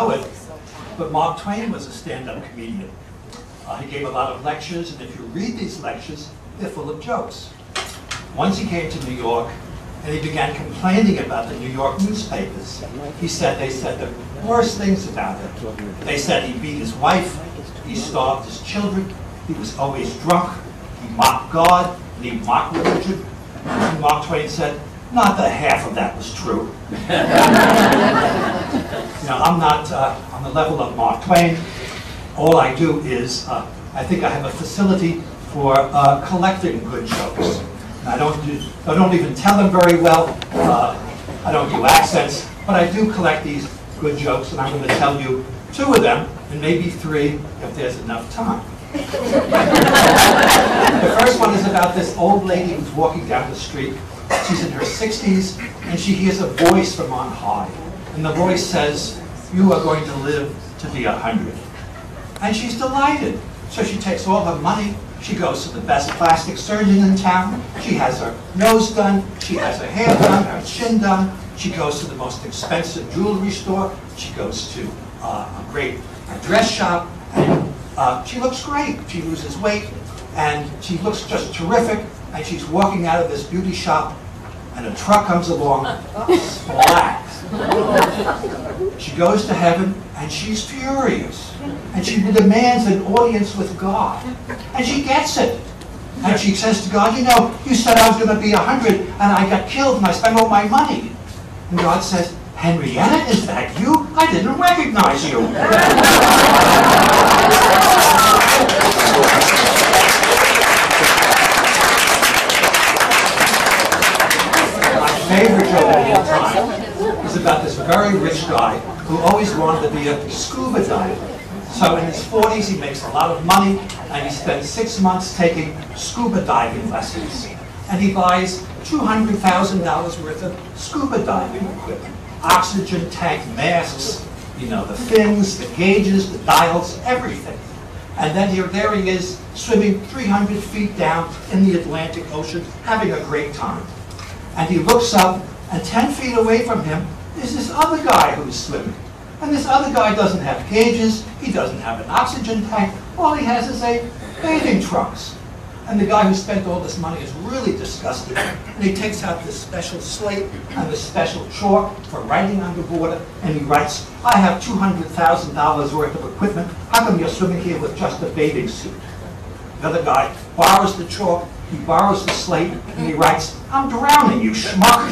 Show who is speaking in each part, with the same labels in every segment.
Speaker 1: know it, but Mark Twain was a stand-up comedian. He gave a lot of lectures, and if you read these lectures, they're full of jokes. Once he came to New York, and he began complaining about the New York newspapers. They said the worst things about him. They said he beat his wife, he starved his children, he was always drunk, he mocked God, and he mocked religion. And Mark Twain said, not that half of that was true. I'm not on the level of Mark Twain. All I do is, I think I have a facility for collecting good jokes. And I don't even tell them very well. I don't do accents, but I do collect these good jokes, and I'm going to tell you 2 of them, and maybe 3 if there's enough time. The first one is about this old lady who's walking down the street. She's in her 60s, and she hears a voice from on high. And the voice says, you are going to live to be 100. And she's delighted. So she takes all her money. She goes to the best plastic surgeon in town. She has her nose done. She has her hair done, her chin done. She goes to the most expensive jewelry store. She goes to a great dress shop. And she looks great. She loses weight. And she looks just terrific. And she's walking out of this beauty shop. And a truck comes along. Splat. She goes to heaven. And she's furious. And she demands an audience with God. And she gets it. And she says to God, you said I was going to be 100, and I got killed, and I spent all my money. And God says, Henrietta, is that you? I didn't recognize you. My favorite joke of all time is about this very rich guy who always wanted to be a scuba diver. So in his 40s, he makes a lot of money, and he spends 6 months taking scuba diving lessons. And he buys $200,000 worth of scuba diving equipment. Oxygen tank masks, the fins, the gauges, the dials, everything. And then there he is, swimming 300 feet down in the Atlantic Ocean, having a great time. And he looks up, and 10 feet away from him is this other guy who's swimming. And this other guy doesn't have gauges, he doesn't have an oxygen tank, all he has is a bathing trunks. And the guy who spent all this money is really disgusted, and he takes out this special slate and this special chalk for writing underwater, and he writes, I have $200,000 worth of equipment, how come you're swimming here with just a bathing suit? The other guy borrows the chalk, he borrows the slate, and he writes, I'm drowning, you schmuck.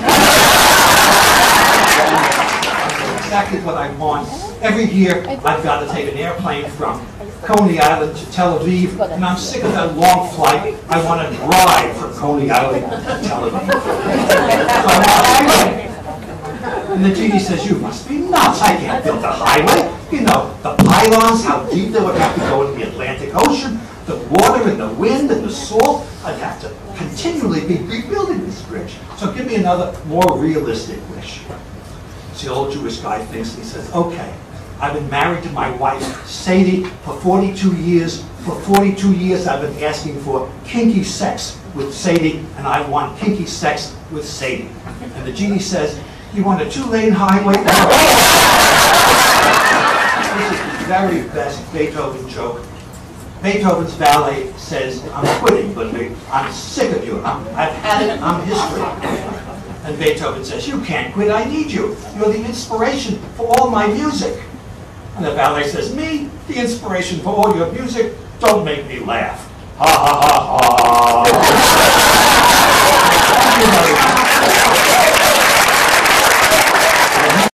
Speaker 1: Exactly what I want. Every year, I've got to take an airplane from Coney Island to Tel Aviv, and I'm sick of that long flight. I want to drive from Coney Island to Tel Aviv. So I want a highway. And the genie says, you must be nuts. I can't build a highway. The pylons, how deep they would have to go in the Atlantic Ocean, the water and the wind and the salt. I'd have to continually be rebuilding this bridge. So give me another more realistic wish. So the old Jewish guy thinks, and he says, okay, I've been married to my wife, Sadie, for 42 years. For 42 years, I've been asking for kinky sex with Sadie, and I want kinky sex with Sadie. And the genie says, you want a 2-lane highway? This is the very best Beethoven joke. Beethoven's valet says, I'm quitting, Ludwig. I'm sick of you. I've had it. I'm history. And Beethoven says, you can't quit, I need you. You're the inspiration for all my music. And the valet says, me? The inspiration for all your music? Don't make me laugh. Ha ha ha ha.